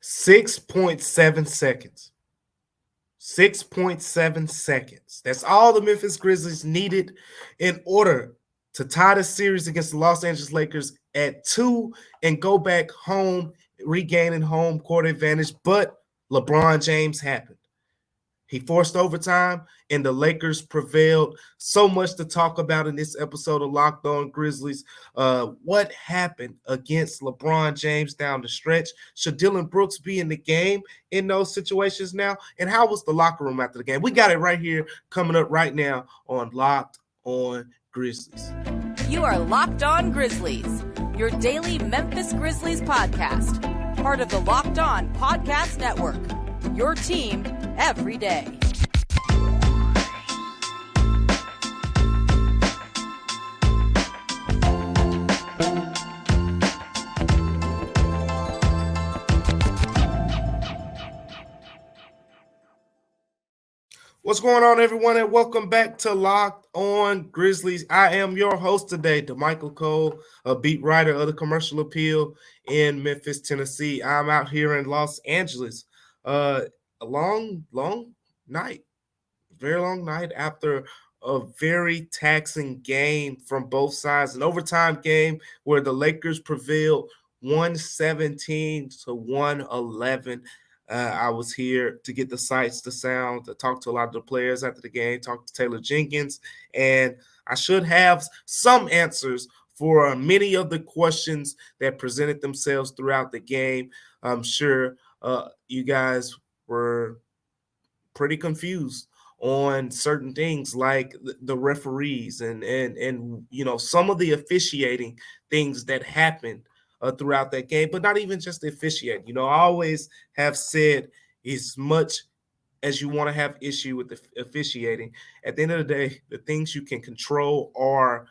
6.7 seconds. 6.7 seconds. That's all the Memphis Grizzlies needed in order to tie the series against the Los Angeles Lakers at 2 and go back home, regaining home court advantage. But LeBron James happened. He forced overtime, and the Lakers prevailed. So much to talk about in this episode of Locked On Grizzlies. What happened against LeBron James down the stretch? Should Dylan Brooks be in the game in those situations now? And how was the locker room after the game? We got it right here coming up right now on Locked On Grizzlies. You are Locked On Grizzlies, your daily Memphis Grizzlies podcast. Part of the Locked On Podcast Network, your team every day. What's going on, everyone, and welcome back to Locked On Grizzlies. I am your host today, Damichael Cole, a beat writer of the Commercial Appeal in Memphis, Tennessee. I'm out here in Los Angeles. A long night, very long night after a very taxing game from both sides, an overtime game where the Lakers prevailed 117 to 111. I was here to get the sights, the sound, to talk to a lot of the players after the game, talk to Taylor Jenkins, and I should have some answers for many of the questions that presented themselves throughout the game. I'm sure you guys were pretty confused on certain things like the referees and you know, some of the officiating things that happened throughout that game, but not even just the officiating. You know, I always have said, as much as you want to have issue with the officiating, at the end of the day, the things you can control are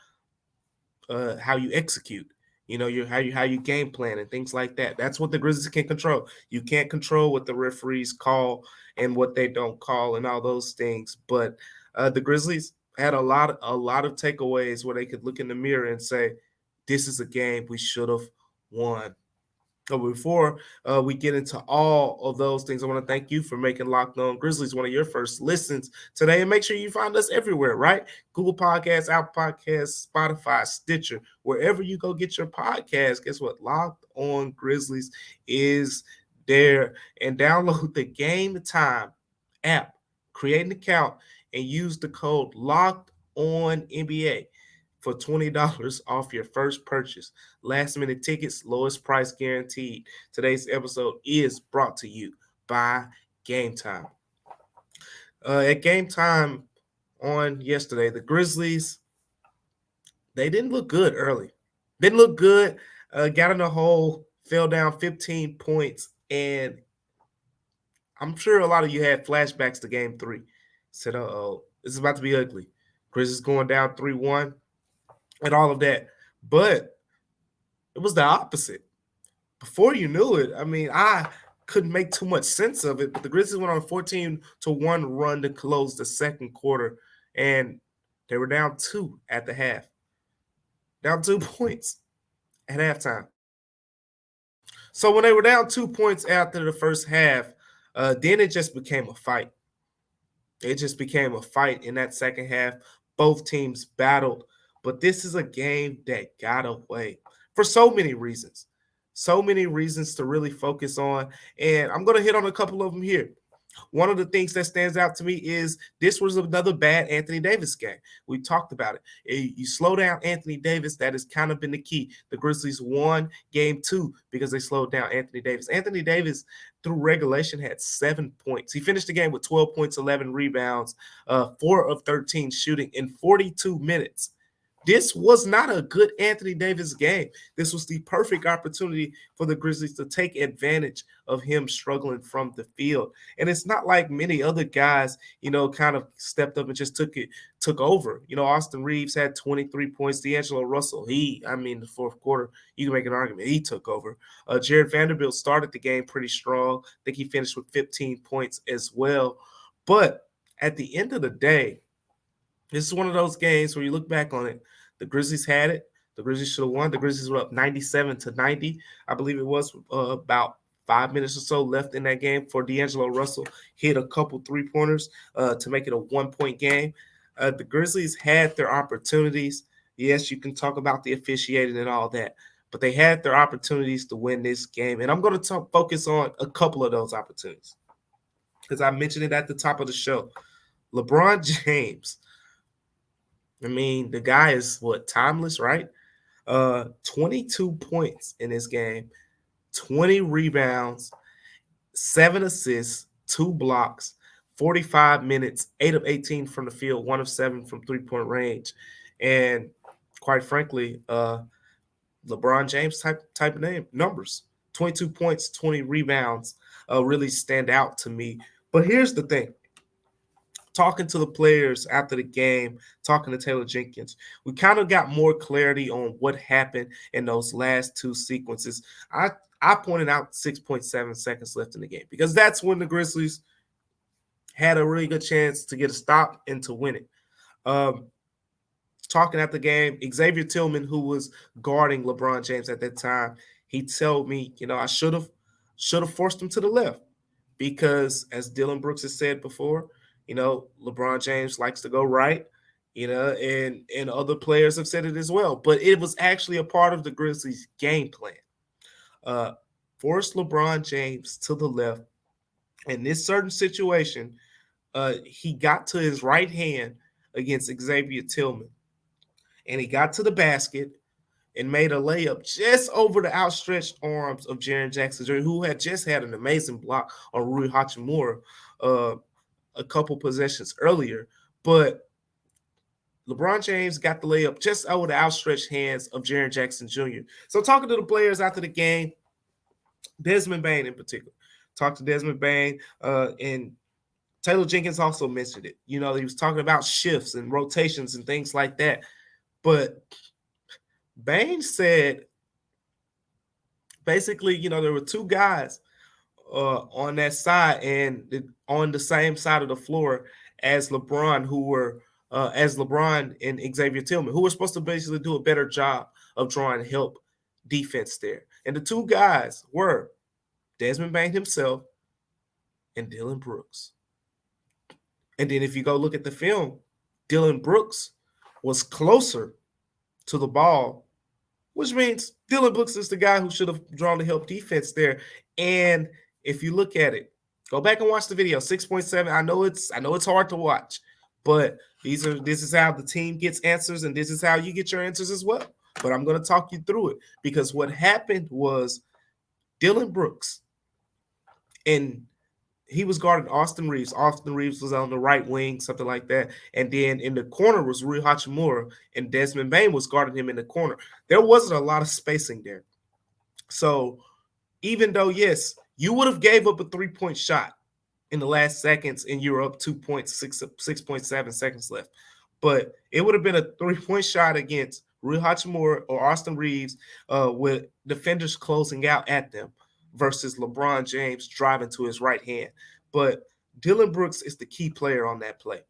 how you execute. You know, how you game plan and things like that. That's what the Grizzlies can control. You can't control what the referees call and what they don't call and all those things. But the Grizzlies had a lot of takeaways where they could look in the mirror and say, this is a game we should have won. So before we get into all of those things, I want to thank you for making Locked On Grizzlies one of your first listens today. And make sure you find us everywhere, right? Google Podcasts, Apple Podcasts, Spotify, Stitcher, wherever you go get your podcast. Guess what? Locked On Grizzlies is there. And download the Game Time app, create an account, and use the code Locked On NBA for $20 off your first purchase. Last minute tickets, lowest price guaranteed. Today's episode is brought to you by Game Time. At Game Time on yesterday, the Grizzlies, they didn't look good early. Didn't look good. Got in a hole, fell down 15 points, and I'm sure a lot of you had flashbacks to Game 3. Said, uh-oh, this is about to be ugly. Grizzlies going down 3-1. And all of that. But it was the opposite. Before you knew it, I mean, I couldn't make too much sense of it, but the Grizzlies went on a 14-1 run to close the second quarter, and they were down 2 at the half. Down 2 points at halftime. So when they were down 2 points after the first half, then it just became a fight. It just became a fight in that second half. Both teams battled. But this is a game that got away for so many reasons. So many reasons to really focus on. And I'm going to hit on a couple of them here. One of the things that stands out to me is this was another bad Anthony Davis game. We talked about it. You slow down Anthony Davis, that has kind of been the key. The Grizzlies won Game 2 because they slowed down Anthony Davis. Anthony Davis, through regulation, had 7 points. He finished the game with 12 points, 11 rebounds, 4 of 13 shooting in 42 minutes. This was not a good Anthony Davis game. This was the perfect opportunity for the Grizzlies to take advantage of him struggling from the field. And it's not like many other guys, you know, kind of stepped up and just took over. You know, Austin Reeves had 23 points. D'Angelo Russell, the fourth quarter, you can make an argument, he took over. Jared Vanderbilt started the game pretty strong. I think he finished with 15 points as well. But at the end of the day, this is one of those games where you look back on it, the Grizzlies had it. The Grizzlies should have won. The Grizzlies were up 97-90. I believe it was about 5 minutes or so left in that game for D'Angelo Russell. Hit a couple three-pointers to make it a one-point game. The Grizzlies had their opportunities. Yes, you can talk about the officiating and all that, but they had their opportunities to win this game. And I'm going to focus on a couple of those opportunities because I mentioned it at the top of the show. LeBron James, I mean, the guy is timeless, right? 22 points in this game, 20 rebounds, 7 assists, 2 blocks, 45 minutes, 8 of 18 from the field, 1 of 7 from three-point range. And quite frankly, LeBron James type name numbers. 22 points, 20 rebounds really stand out to me. But here's the thing. Talking to the players after the game, talking to Taylor Jenkins, we kind of got more clarity on what happened in those last two sequences. I pointed out 6.7 seconds left in the game because that's when the Grizzlies had a really good chance to get a stop and to win it. Talking at the game, Xavier Tillman, who was guarding LeBron James at that time, he told me, I should have forced him to the left because, as Dillon Brooks has said before, LeBron James likes to go right, and other players have said it as well. But it was actually a part of the Grizzlies' game plan. Force LeBron James to the left. In this certain situation, he got to his right hand against Xavier Tillman, and he got to the basket and made a layup just over the outstretched arms of Jaren Jackson Jr., who had just had an amazing block on Rui Hachimura a couple possessions earlier. But LeBron James got the layup just over the outstretched hands of Jaren Jackson Jr. So talking to the players after the game, Desmond Bane in particular, talked to Desmond Bane, and Taylor Jenkins also mentioned it. He was talking about shifts and rotations and things like that. But Bane said, basically, there were two guys on that side and on the same side of the floor as LeBron, who were as LeBron and Xavier Tillman, who were supposed to basically do a better job of drawing help defense there. And the two guys were Desmond Bane himself and Dillon Brooks. And then if you go look at the film, Dillon Brooks was closer to the ball, which means Dillon Brooks is the guy who should have drawn the help defense there. And if you look at it, go back and watch the video. 6.7. I know it's hard to watch, but this is how the team gets answers, and this is how you get your answers as well. But I'm going to talk you through it because what happened was Dillon Brooks, and he was guarding Austin Reeves. Austin Reeves was on the right wing, something like that. And then in the corner was Rui Hachimura, and Desmond Bane was guarding him in the corner. There wasn't a lot of spacing there. So even though, yes, you would have gave up a three-point shot in the last seconds and you were up 2 points, 6.7 seconds left, but it would have been a three-point shot against Rui Hachimura or Austin Reeves with defenders closing out at them versus LeBron James driving to his right hand. But Dillon Brooks is the key player on that play.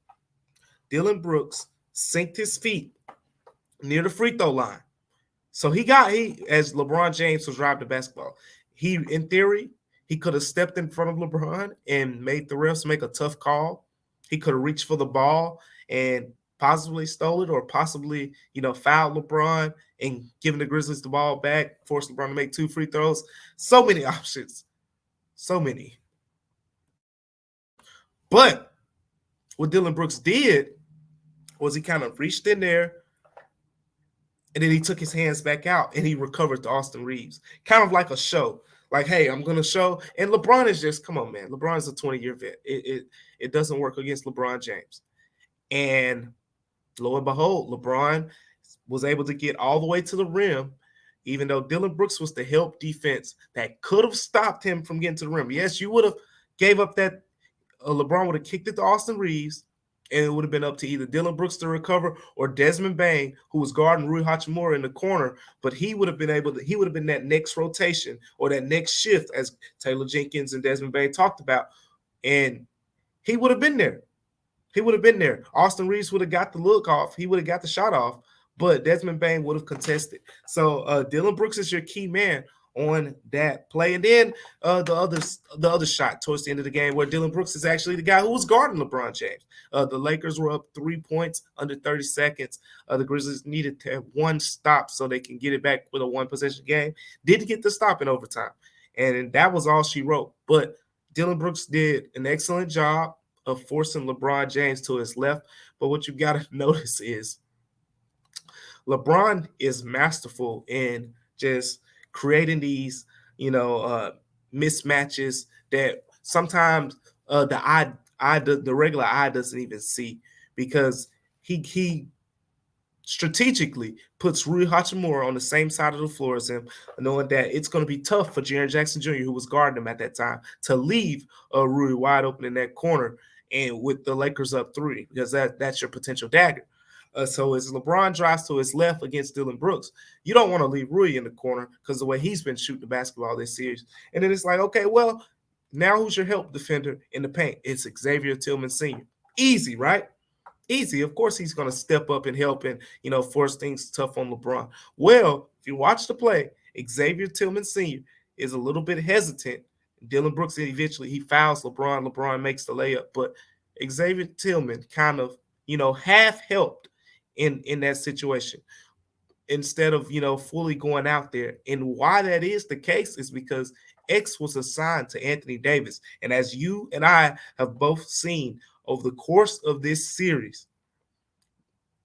Dillon Brooks synced his feet near the free throw line. So as LeBron James was driving the basketball, in theory, he could have stepped in front of LeBron and made the refs make a tough call. He could have reached for the ball and possibly stole it, or possibly, fouled LeBron and given the Grizzlies the ball back, forced LeBron to make 2 free throws. So many options. So many. But what Dillon Brooks did was he kind of reached in there, and then he took his hands back out and he recovered to Austin Reeves. Kind of like a show. Like, hey, I'm going to show. And LeBron is just, come on, man. LeBron is a 20-year vet. It doesn't work against LeBron James. And lo and behold, LeBron was able to get all the way to the rim, even though Dillon Brooks was the help defense that could have stopped him from getting to the rim. Yes, you would have gave up that. LeBron would have kicked it to Austin Reeves, and it would have been up to either Dillon Brooks to recover or Desmond Bane, who was guarding Rui Hachimura in the corner. But he would have been that next rotation or that next shift, as Taylor Jenkins and Desmond Bane talked about, and he would have been there. Austin Reeves would have got the look off. He would have got the shot off, but Desmond Bane would have contested. So Dillon Brooks is your key man on that play. And then the other shot towards the end of the game where Dillon Brooks is actually the guy who was guarding LeBron James. The Lakers were up 3 points under 30 seconds. The Grizzlies needed to have one stop so they can get it back with a one-possession game. Did get the stop in overtime, and that was all she wrote. But Dillon Brooks did an excellent job of forcing LeBron James to his left. But what you got to notice is LeBron is masterful in just creating these, mismatches that sometimes the regular eye doesn't even see, because he strategically puts Rui Hachimura on the same side of the floor as him, knowing that it's going to be tough for Jaren Jackson Jr., who was guarding him at that time, to leave Rui wide open in that corner and with the Lakers up 3, because that's your potential dagger. So as LeBron drives to his left against Dillon Brooks, you don't want to leave Rui in the corner because the way he's been shooting the basketball this series. And then it's like, okay, well, now who's your help defender in the paint? It's Xavier Tillman Sr. Easy, right? Easy. Of course he's going to step up and help and, force things tough on LeBron. Well, if you watch the play, Xavier Tillman Sr. is a little bit hesitant. Dillon Brooks eventually he fouls LeBron. LeBron makes the layup. But Xavier Tillman kind of, half helped in that situation instead of, fully going out there. And why that is the case is because X was assigned to Anthony Davis. And as you and I have both seen over the course of this series,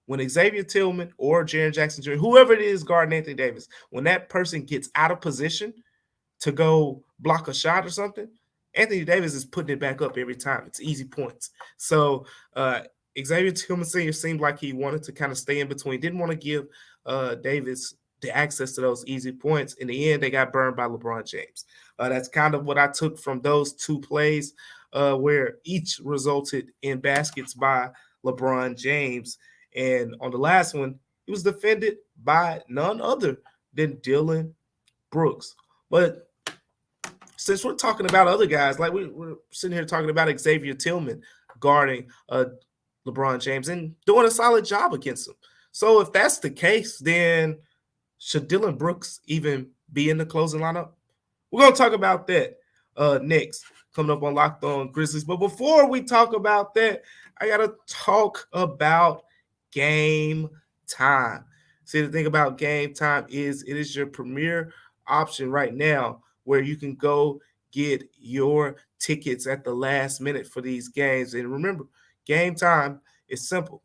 when Xavier Tillman or Jaren Jackson Jr., whoever it is guarding Anthony Davis, when that person gets out of position to go block a shot or something, Anthony Davis is putting it back up every time. It's easy points. So Xavier Tillman Sr. seemed like he wanted to kind of stay in between, didn't want to give Davis the access to those easy points. In the end, they got burned by LeBron James. That's kind of what I took from those two plays, where each resulted in baskets by LeBron James. And on the last one, he was defended by none other than Dillon Brooks. But since we're talking about other guys, like we're sitting here talking about Xavier Tillman guarding LeBron James and doing a solid job against him. So if that's the case, then should Dillon Brooks even be in the closing lineup? We're going to talk about that next, coming up on Locked On Grizzlies. But before we talk about that, I got to talk about Game Time. See, the thing about Game Time is it is your premier option right now where you can go get your tickets at the last minute for these games. And remember, Game Time is simple.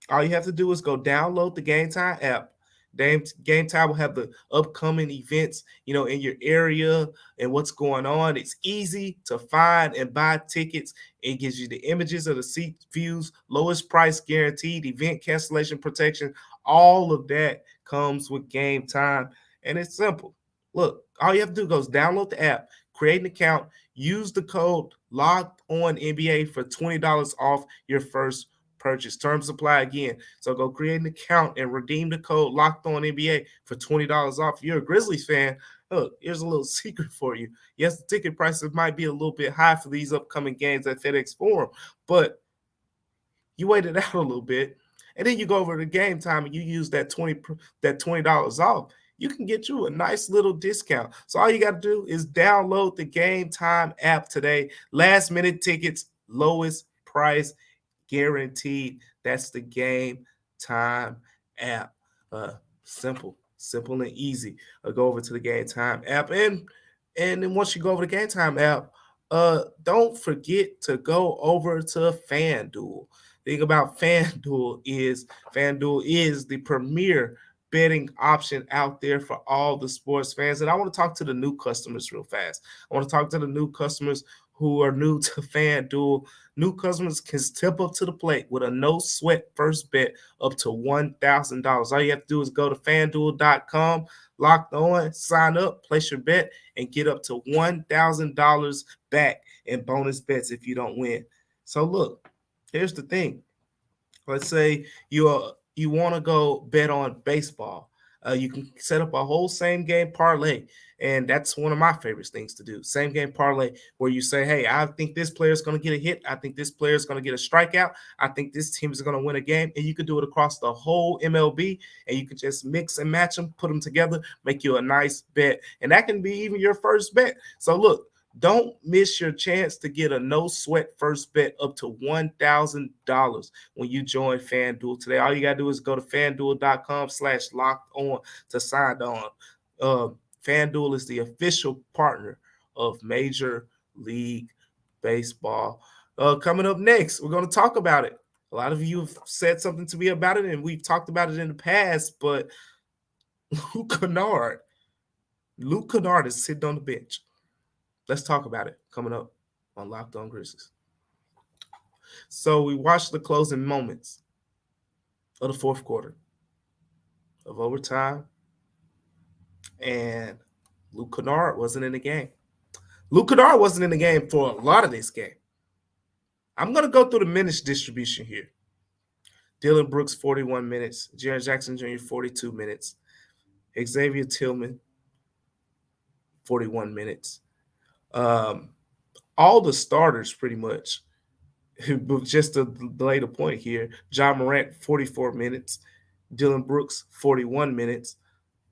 All you have to do is go download the Game Time app. Game Time will have the upcoming events, in your area and what's going on. It's easy to find and buy tickets. It gives you the images of the seat views, lowest price guaranteed, event cancellation protection. All of that comes with Game Time, and it's simple. Look, all you have to do is download the app, create an account, use the code LOCKEDONNBA for $20 off your first purchase. Terms apply again. So go create an account and redeem the code LOCKEDONNBA for $20 off. If you're a Grizzlies fan, look, here's a little secret for you. Yes, the ticket prices might be a little bit high for these upcoming games at FedEx Forum, but you wait it out a little bit, and then you go over to Game Time and you use that $20 off. You can get you a nice little discount. So all you got to do is download the Game Time app today. Last minute tickets, lowest price guaranteed. That's the Game Time app. Simple and easy. Go over to the Game Time app, and then once you go over the Game Time app, don't forget to go over to FanDuel. The thing about FanDuel is the premier betting option out there for all the sports fans. And I want to talk to the new customers real fast. I want to talk to the new customers who are new to FanDuel. New customers can step up to the plate with a no-sweat first bet up to $1,000. All you have to do is go to FanDuel.com, locked on, sign up, place your bet, and get up to $1,000 back in bonus bets if you don't win. So look, here's the thing. Let's say you want to go bet on baseball. You can set up a whole same game parlay. And that's one of my favorite things to do. Same game parlay where you say, hey, I think this player is going to get a hit. I think this player is going to get a strikeout. I think this team is going to win a game. And you can do it across the whole MLB. And you can just mix and match them, put them together, make you a nice bet. And that can be even your first bet. So look, don't miss your chance to get a no-sweat first bet up to $1,000 when you join FanDuel today. All you got to do is go to FanDuel.com/locked-on to sign on. FanDuel is the official partner of Major League Baseball. Coming up next, we're going to talk about it. A lot of you have said something to me about it, and we've talked about it in the past, but Luke Kennard is sitting on the bench. Let's talk about it coming up on Locked On Grizzlies. So we watched the closing moments of the fourth quarter of overtime, and Luke Kennard wasn't in the game. Luke Kennard wasn't in the game for a lot of this game. I'm going to go through the minutes distribution here. Dillon Brooks, 41 minutes. Jaren Jackson Jr., 42 minutes. Xavier Tillman, 41 minutes. All the starters pretty much, just to lay the point here, John Morant, 44 minutes, Dillon Brooks, 41 minutes.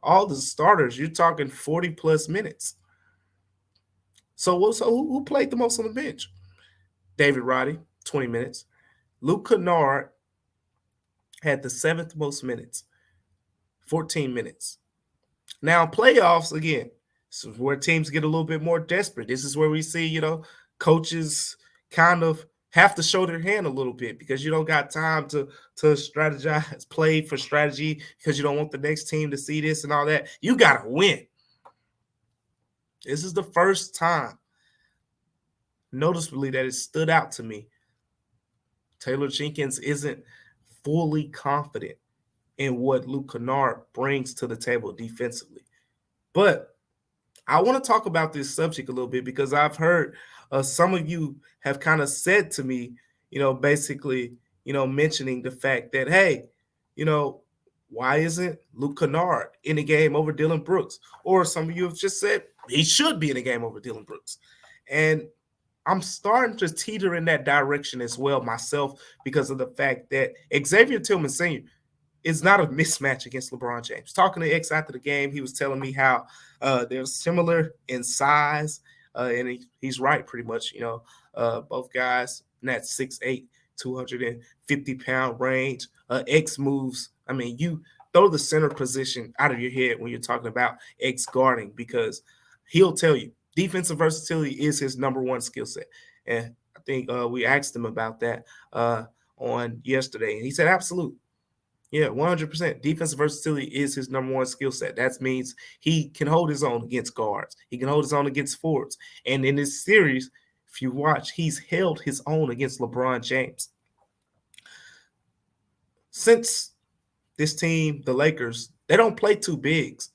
All the starters, you're talking 40-plus minutes. So who played the most on the bench? David Roddy, 20 minutes. Luke Kennard had the seventh most minutes, 14 minutes. Now, playoffs, again, this is where teams get a little bit more desperate. This is where we see, coaches kind of have to show their hand a little bit because you don't got time to strategize, play for strategy because you don't want the next team to see this and all that. You got to win. This is the first time, noticeably, that it stood out to me. Taylor Jenkins isn't fully confident in what Luke Kennard brings to the table defensively. But I want to talk about this subject a little bit because I've heard some of you have kind of said to me, basically, mentioning the fact that, hey, why isn't Luke Kennard in the game over Dillon Brooks? Or some of you have just said he should be in the game over Dillon Brooks. And I'm starting to teeter in that direction as well myself because of the fact that Xavier Tillman Sr. is not a mismatch against LeBron James. Talking to X after the game, he was telling me how they're similar in size, and he's right pretty much. Both guys in that 6'8", 250-pound range. X moves. I mean, you throw the center position out of your head when you're talking about X guarding because he'll tell you defensive versatility is his number one skill set. And I think we asked him about that on yesterday, and he said, absolutely. Yeah, 100%. Defensive versatility is his number one skill set. That means he can hold his own against guards. He can hold his own against forwards. And in this series, if you watch, he's held his own against LeBron James. Since this team, the Lakers, they don't play two bigs.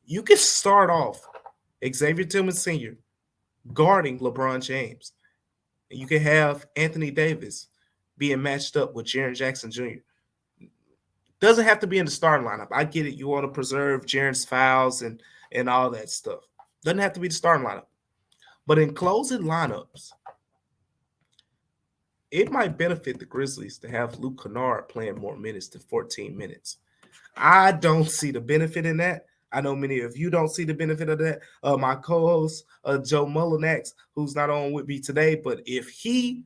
You can start off Xavier Tillman Sr. guarding LeBron James. And you can have Anthony Davis being matched up with Jaren Jackson Jr. Doesn't have to be in the starting lineup. I get it. You want to preserve Jaren's fouls and all that stuff. Doesn't have to be the starting lineup. But in closing lineups, it might benefit the Grizzlies to have Luke Kennard playing more minutes than 14 minutes. I don't see the benefit in that. I know many of you don't see the benefit of that. My co-host, Joe Mullinax, who's not on with me today, but if he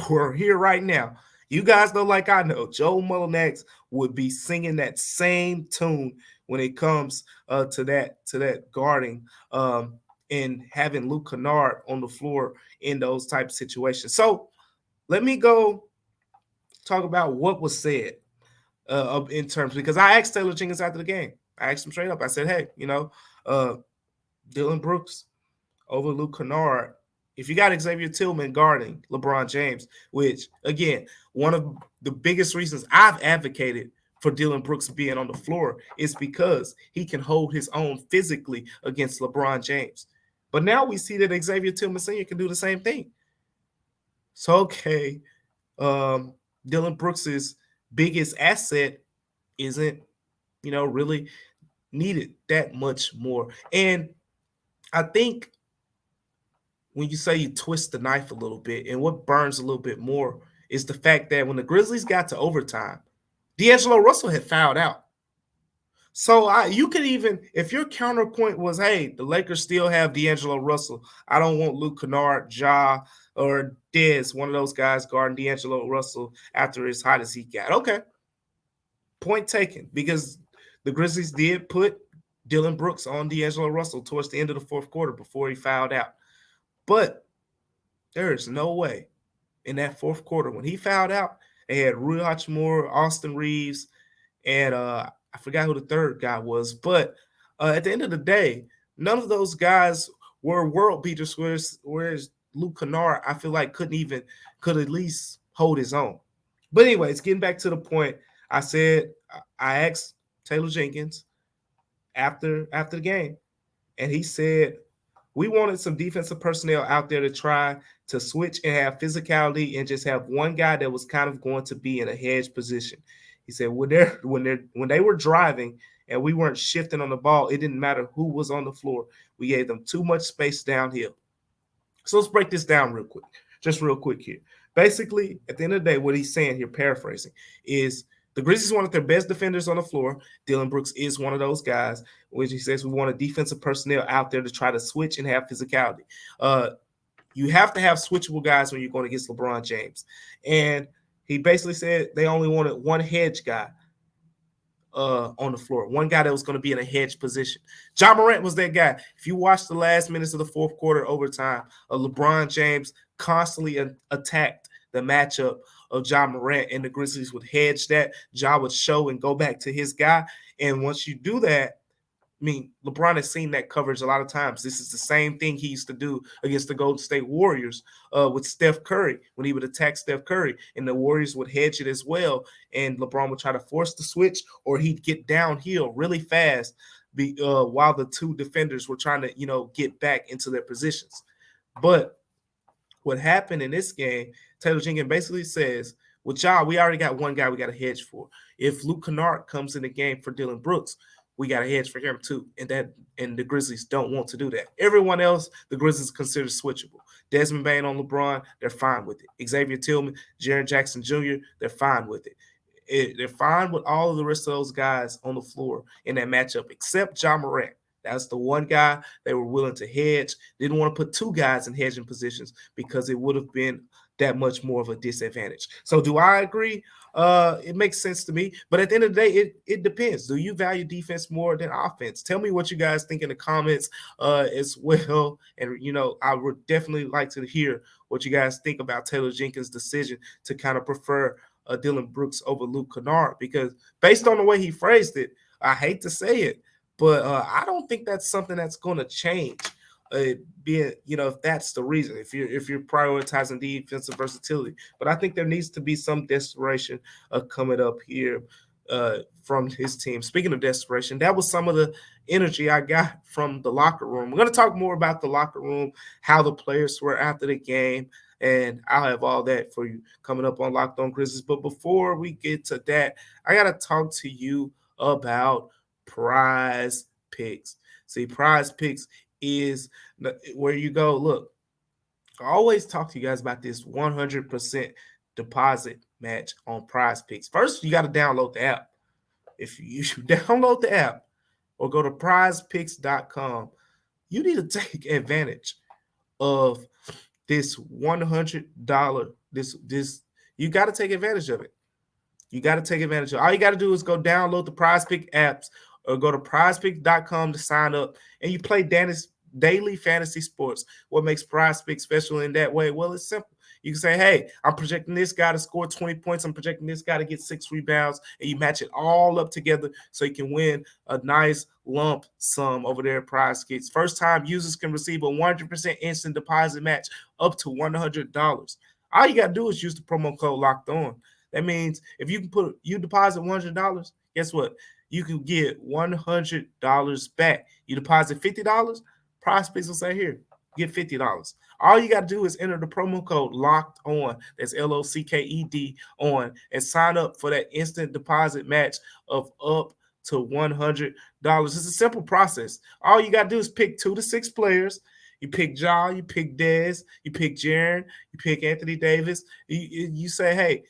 were here right now, you guys know, like I know, Joe Mullinax would be singing that same tune when it comes to that guarding and having Luke Kennard on the floor in those type of situations. So let me go talk about what was said in terms, because I asked Taylor Jenkins after the game. I asked him straight up. I said, hey, Dillon Brooks over Luke Kennard. If you got Xavier Tillman guarding LeBron James, which, again, one of the biggest reasons I've advocated for Dillon Brooks being on the floor is because he can hold his own physically against LeBron James. But now we see that Xavier Tillman Sr. can do the same thing. So, okay, Dillon Brooks's biggest asset isn't, really needed that much more. And I think when you say you twist the knife a little bit, and what burns a little bit more is the fact that when the Grizzlies got to overtime, D'Angelo Russell had fouled out. So you could even, if your counterpoint was, hey, the Lakers still have D'Angelo Russell. I don't want Luke Kennard, Ja, or Dez, one of those guys guarding D'Angelo Russell after as hot as he got. Okay, point taken, because the Grizzlies did put Dylan Brooks on D'Angelo Russell towards the end of the fourth quarter before he fouled out. But there is no way in that fourth quarter when he fouled out, they had Rui Hachimura, Austin Reeves, and I forgot who the third guy was. But at the end of the day, none of those guys were world beaters, whereas Luke Kennard, I feel like could at least hold his own. But anyways, getting back to the point, I asked Taylor Jenkins after the game, and he said, we wanted some defensive personnel out there to try to switch and have physicality and just have one guy that was kind of going to be in a hedge position. He said when they were driving and we weren't shifting on the ball, it didn't matter who was on the floor. We gave them too much space downhill. So let's break this down real quick here. Basically, at the end of the day, what he's saying here, paraphrasing, is the Grizzlies wanted their best defenders on the floor. Dylan Brooks is one of those guys, which he says we want a defensive personnel out there to try to switch and have physicality. You have to have switchable guys when you're going against LeBron James. And he basically said they only wanted one hedge guy on the floor, one guy that was going to be in a hedge position. Ja Morant was that guy. If you watch the last minutes of the fourth quarter overtime, LeBron James constantly attacked the matchup of Ja Morant, and the Grizzlies would hedge that. Ja would show and go back to his guy. And once you do that, I mean, LeBron has seen that coverage a lot of times. This is the same thing he used to do against the Golden State Warriors with Steph Curry when he would attack Steph Curry, and the Warriors would hedge it as well. And LeBron would try to force the switch, or he'd get downhill really fast while the two defenders were trying to, get back into their positions. But what happened in this game, Taylor Jenkins basically says, with Ja, we already got one guy we got to hedge for. If Luke Kennard comes in the game for Dylan Brooks, we got a hedge for him too, and the Grizzlies don't want to do that. Everyone else, the Grizzlies consider switchable. Desmond Bane on LeBron, they're fine with it. Xavier Tillman, Jaren Jackson Jr., they're fine with it. They're fine with all of the rest of those guys on the floor in that matchup, except Ja Morant. That's the one guy they were willing to hedge. Didn't want to put two guys in hedging positions because it would have been that much more of a disadvantage. So do I agree? It makes sense to me. But at the end of the day, it depends. Do you value defense more than offense? Tell me what you guys think in the comments as well. And, I would definitely like to hear what you guys think about Taylor Jenkins' decision to kind of prefer Dylan Brooks over Luke Kennard, because based on the way he phrased it, I hate to say it, but I don't think that's something that's going to change. If that's the reason, if you're prioritizing defensive versatility. But I think there needs to be some desperation coming up here from his team. Speaking of desperation, that was some of the energy I got from the locker room. We're going to talk more about the locker room, how the players were after the game, and I'll have all that for you coming up on Locked On Grizzlies. But before we get to that, I got to talk to you about Prize Picks. See, Prize Picks is where you go. Look, I always talk to you guys about this 100% deposit match on Prize Picks. First, you got to download the app. If you download the app or go to prizepicks.com, you need to take advantage of this $100. This you got to take advantage of it. You got to take advantage of it. All you got to do is go download the Prize Pick apps or go to prizepicks.com to sign up, and you play daily fantasy sports. What makes Prize Pick special in that way? Well, it's simple. You can say, hey, I'm projecting this guy to score 20 points. I'm projecting this guy to get 6 rebounds, and you match it all up together so you can win a nice lump sum over there at Prize Picks. First-time users can receive a 100% instant deposit match up to $100. All you got to do is use the promo code Locked On. That means if you deposit $100, guess what? You can get $100 back. You deposit $50, Prize Picks will say, here, get $50. All you got to do is enter the promo code Locked On. That's LOCKED on, and sign up for that instant deposit match of up to $100. It's a simple process. All you got to do is pick 2 to 6 players. You pick Ja, you pick Dez, you pick Jaren, you pick Anthony Davis. You say, hey,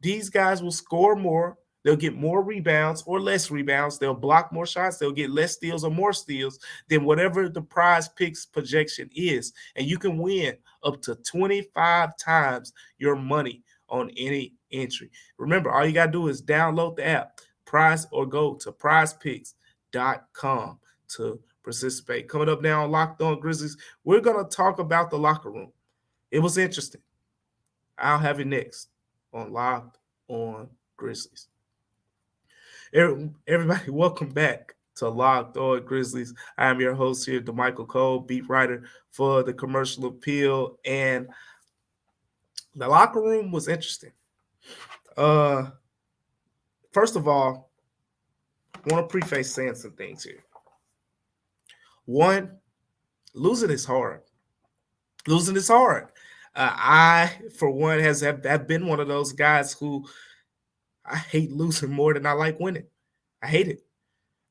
these guys will score more. They'll get more rebounds or less rebounds. They'll block more shots. They'll get less steals or more steals than whatever the prize picks projection is. And you can win up to 25 times your money on any entry. Remember, all you got to do is download the app, Prize, or go to prizepicks.com to participate. Coming up now on Locked On Grizzlies, we're going to talk about the locker room. It was interesting. I'll have it next on Locked On Grizzlies. Everybody, welcome back to Locked On Grizzlies. I am your host here, Damichael Cole, beat writer for the Commercial Appeal, and the locker room was interesting. First of all, I want to preface saying some things here. One, losing is hard. Losing is hard. I, for one, have been one of those guys who I hate losing more than I like winning. I hate it.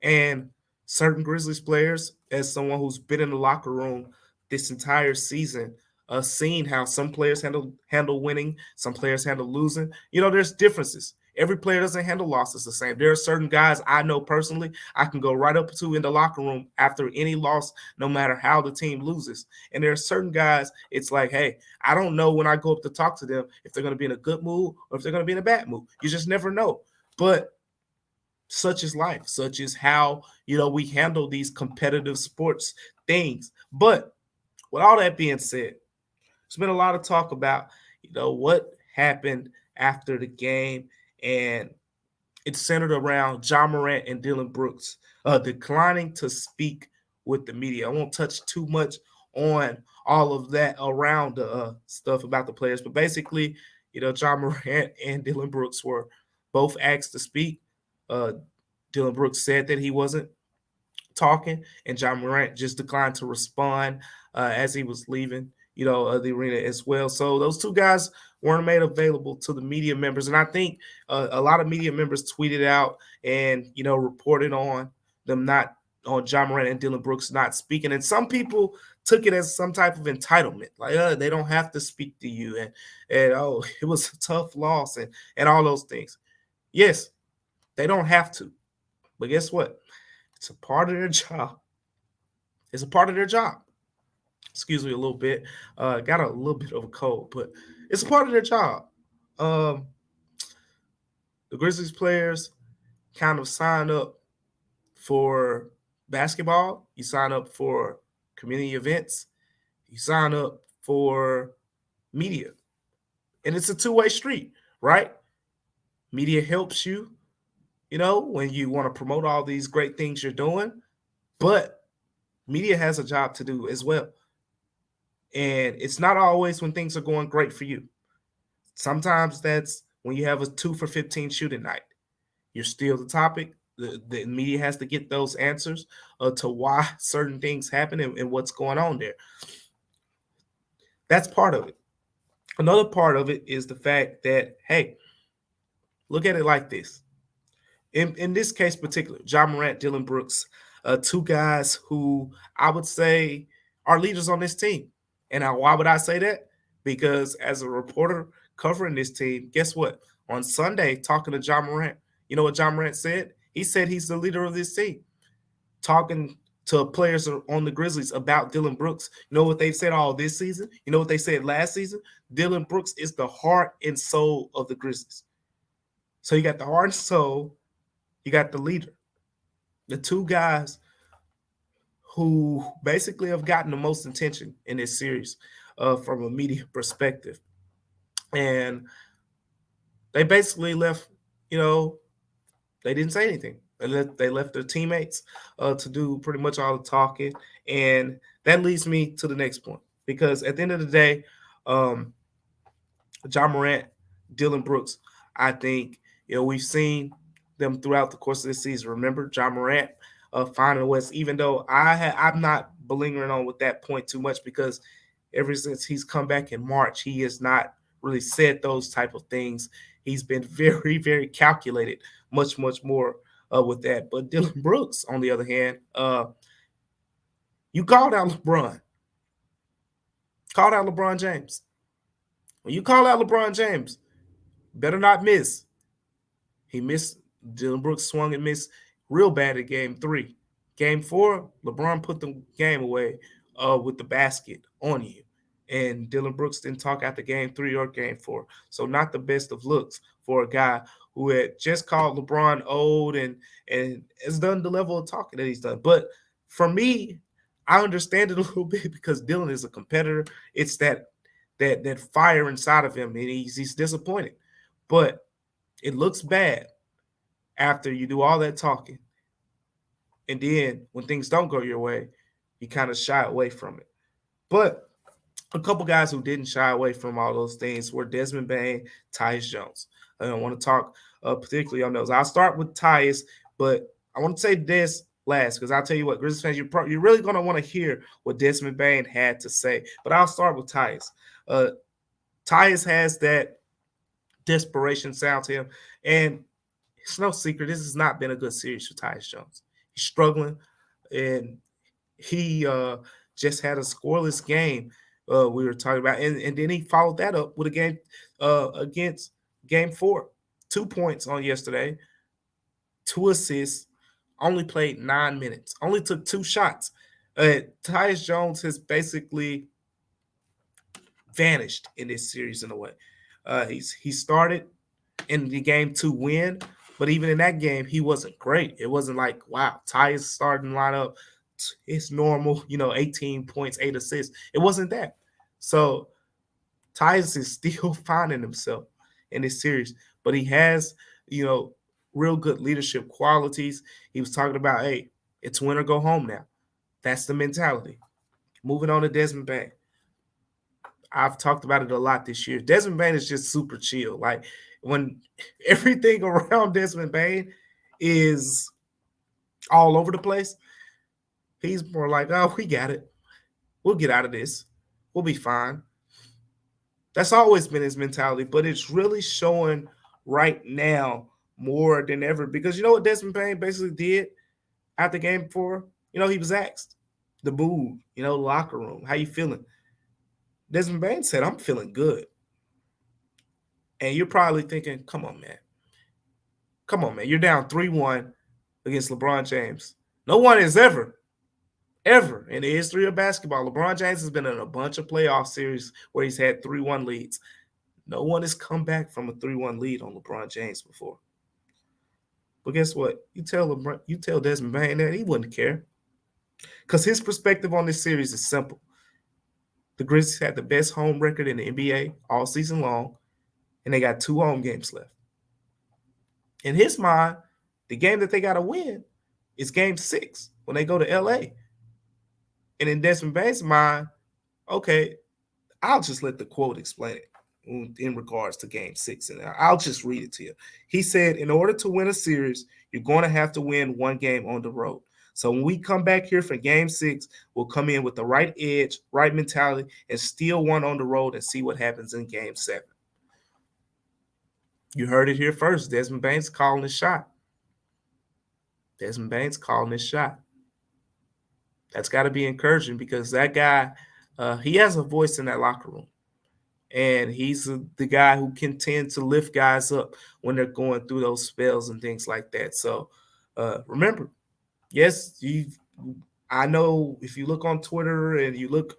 And certain Grizzlies players, as someone who's been in the locker room this entire season, seen how some players handle winning, some players handle losing. There's differences. Every player doesn't handle losses the same. There are certain guys I know personally I can go right up to in the locker room after any loss, no matter how the team loses. And there are certain guys, it's like, hey, I don't know when I go up to talk to them if they're going to be in a good mood or if they're going to be in a bad mood. You just never know. But such is life. Such is how, we handle these competitive sports things. But with all that being said, there's been a lot of talk about, what happened after the game. And it's centered around Ja Morant and Dillon Brooks declining to speak with the media. I won't touch too much on all of that around stuff about the players. But basically, Ja Morant and Dillon Brooks were both asked to speak. Dillon Brooks said that he wasn't talking, and Ja Morant just declined to respond as he was leaving, the arena as well. So those two guys weren't made available to the media members. And I think a lot of media members tweeted out and, reported on them not on Ja Morant and Dillon Brooks not speaking. And some people took it as some type of entitlement, like they don't have to speak to you. And oh, it was a tough loss and all those things. Yes, they don't have to. But guess what? It's a part of their job. It's a part of their job. Excuse me a little bit. Got a little bit of a cold, but it's a part of their job. The Grizzlies players kind of sign up for basketball. You sign up for community events. You sign up for media. And it's a two-way street, right? Media helps you, when you want to promote all these great things you're doing. But media has a job to do as well. And it's not always when things are going great for you. Sometimes that's when you have a 2 for 15 shooting night. You're still the topic. The media has to get those answers to why certain things happen and what's going on there. That's part of it. Another part of it is the fact that, hey, look at it like this. In this case particular, Ja Morant, Dillon Brooks, two guys who I would say are leaders on this team. And why would I say that? Because as a reporter covering this team, guess what? On Sunday, talking to Ja Morant, you know what Ja Morant said? He said he's the leader of this team. Talking to players on the Grizzlies about Dillon Brooks. You know what they've said all this season? You know what they said last season? Dillon Brooks is the heart and soul of the Grizzlies. So you got the heart and soul, you got the leader. The two guys who basically have gotten the most attention in this series from a media perspective. And they basically left, they didn't say anything. They left their teammates to do pretty much all the talking. And that leads me to the next point. Because at the end of the day, Ja Morant, Dillon Brooks, I think, we've seen them throughout the course of this season. Remember, Ja Morant finding West, even though I'm not belingering on with that point too much, because ever since he's come back in March, he has not really said those type of things. He's been very, very calculated, much, much more with that. But Dylan Brooks, on the other hand, you called out LeBron. Called out LeBron James. When you call out LeBron James, better not miss. He missed. Dylan Brooks swung and missed real bad at game 3. Game 4, LeBron put the game away with the basket on you. And Dylan Brooks didn't talk after game 3 or game 4. So not the best of looks for a guy who had just called LeBron old and has done the level of talking that he's done. But for me, I understand it a little bit because Dylan is a competitor. It's that fire inside of him, and he's disappointed. But it looks bad after you do all that talking. And then when things don't go your way, you kind of shy away from it. But a couple guys who didn't shy away from all those things were Desmond Bane, Tyus Jones. I want to talk particularly on those. I'll start with Tyus, but I want to say this last because I'll tell you what, Grizzlies fans, you're really going to want to hear what Desmond Bane had to say. But I'll start with Tyus. Tyus has that desperation sound to him, and it's no secret this has not been a good series for Tyus Jones. He's struggling, and he just had a scoreless game we were talking about, and then he followed that up with a game against Game 4. 2 points on yesterday, 2 assists, only played 9 minutes, only took 2 shots. Tyus Jones has basically vanished in this series in a way. He started in the game to win, but even in that game, he wasn't great. It wasn't like, wow, Tyus starting lineup, it's normal, 18 points, 8 assists. It wasn't that. So Tyus is still finding himself in this series, but he has, real good leadership qualities. He was talking about, hey, it's win or go home now. That's the mentality. Moving on to Desmond Bane. I've talked about it a lot this year. Desmond Bane is just super chill. Like when everything around Desmond Bane is all over the place, he's more like, oh, we got it. We'll get out of this. We'll be fine. That's always been his mentality, but it's really showing right now more than ever because you know what Desmond Bane basically did after game 4? He was asked the mood, the locker room, how you feeling? Desmond Bane said, I'm feeling good. And you're probably thinking, come on, man. Come on, man. You're down 3-1 against LeBron James. No one has ever in the history of basketball, LeBron James has been in a bunch of playoff series where he's had 3-1 leads. No one has come back from a 3-1 lead on LeBron James before. But guess what? You tell Desmond Bane that he wouldn't care. Because his perspective on this series is simple. The Grizzlies had the best home record in the NBA all season long, and they got 2 home games left. In his mind, the game that they got to win is game 6 when they go to LA. And in Desmond Bane's mind, okay, I'll just let the quote explain it in regards to game 6. And I'll just read it to you. He said, in order to win a series, you're going to have to win 1 game on the road. So when we come back here for game 6, we'll come in with the right edge, right mentality, and steal 1 on the road and see what happens in game 7. You heard it here first. Desmond Bane's calling his shot. Desmond Bane's calling his shot. That's got to be encouraging because that guy, he has a voice in that locker room. And he's the guy who can tend to lift guys up when they're going through those spells and things like that. So remember, yes, I know if you look on Twitter and you look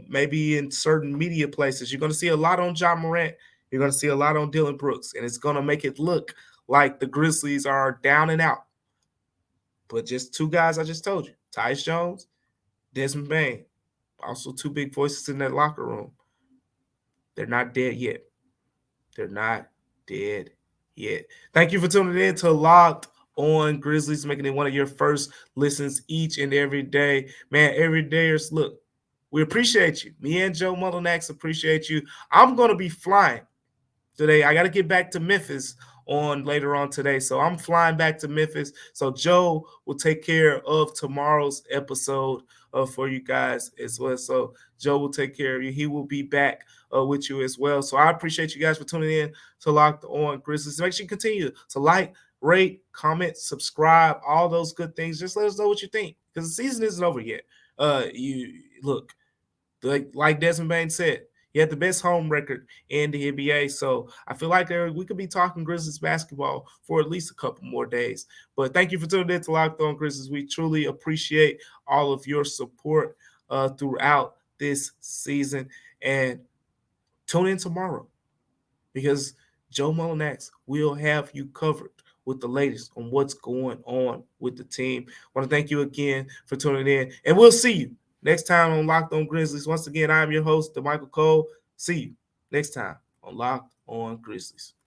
maybe in certain media places, you're going to see a lot on Ja Morant. You're going to see a lot on Dylan Brooks. And it's going to make it look like the Grizzlies are down and out. But just 2 guys I just told you, Tyus Jones, Desmond Bane, also 2 big voices in that locker room. They're not dead yet. They're not dead yet. Thank you for tuning in to Locked On Grizzlies, making it one of your first listens each and every day. Man, every day, look, we appreciate you. Me and Joe Mullinax appreciate you. I'm going to be flying today. I got to get back to Memphis later on today. So I'm flying back to Memphis. So Joe will take care of tomorrow's episode for you guys as well. So Joe will take care of you. He will be back with you as well. So I appreciate you guys for tuning in to Locked On Grizzlies. Make sure you continue to like, rate, comment, subscribe, all those good things. Just let us know what you think because the season isn't over yet. You look, like Desmond Bain said, he had the best home record in the NBA. So I feel like we could be talking Grizzlies basketball for at least a couple more days. But thank you for tuning in to Locked On Grizzlies. We truly appreciate all of your support throughout this season. And tune in tomorrow because Joe Mullinax will have you covered with the latest on what's going on with the team. I want to thank you again for tuning in, and we'll see you next time on Locked On Grizzlies. Once again, I'm your host, Damichael Cole. See you next time on Locked On Grizzlies.